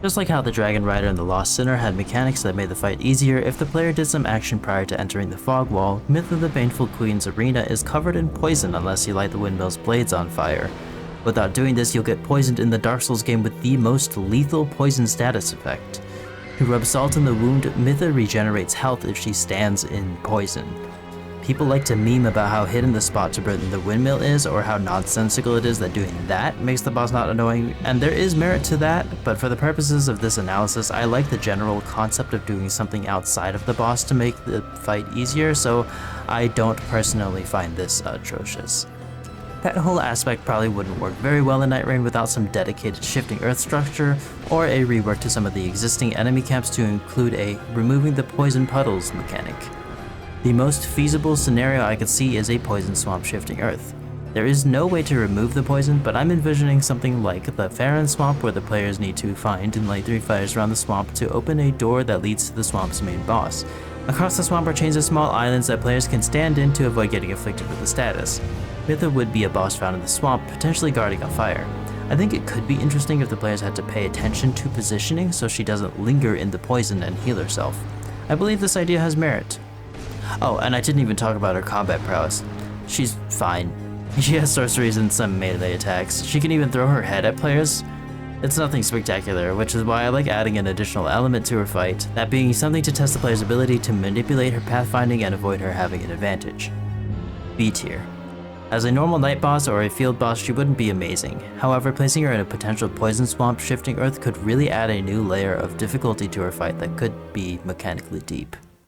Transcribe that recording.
Just like how the Dragon Rider and the Lost Sinner had mechanics that made the fight easier if the player did some action prior to entering the fog wall, Mytha the Baneful Queen's arena is covered in poison unless you light the windmill's blades on fire. Without doing this, you'll get poisoned in the Dark Souls game with the most lethal poison status effect. To rub salt in the wound, Mytha regenerates health if she stands in poison. People like to meme about how hidden the spot to burn the windmill is, or how nonsensical it is that doing that makes the boss not annoying, and there is merit to that, but for the purposes of this analysis, I like the general concept of doing something outside of the boss to make the fight easier, so I don't personally find this atrocious. That whole aspect probably wouldn't work very well in Nightreign without some dedicated shifting earth structure, or a rework to some of the existing enemy camps to include a removing the poison puddles mechanic. The most feasible scenario I could see is a poison swamp shifting earth. There is no way to remove the poison, but I'm envisioning something like the Farron swamp where the players need to find and light 3 fires around the swamp to open a door that leads to the swamp's main boss. Across the swamp are chains of small islands that players can stand in to avoid getting afflicted with the status. Mytha would be a boss found in the swamp, potentially guarding a fire. I think it could be interesting if the players had to pay attention to positioning so she doesn't linger in the poison and heal herself. I believe this idea has merit. Oh, and I didn't even talk about her combat prowess. She's fine. She has sorceries and some melee attacks. She can even throw her head at players. It's nothing spectacular, which is why I like adding an additional element to her fight, that being something to test the player's ability to manipulate her pathfinding and avoid her having an advantage. B tier. As a normal night boss or a field boss, she wouldn't be amazing. However, placing her in a potential poison swamp shifting earth could really add a new layer of difficulty to her fight that could be mechanically deep.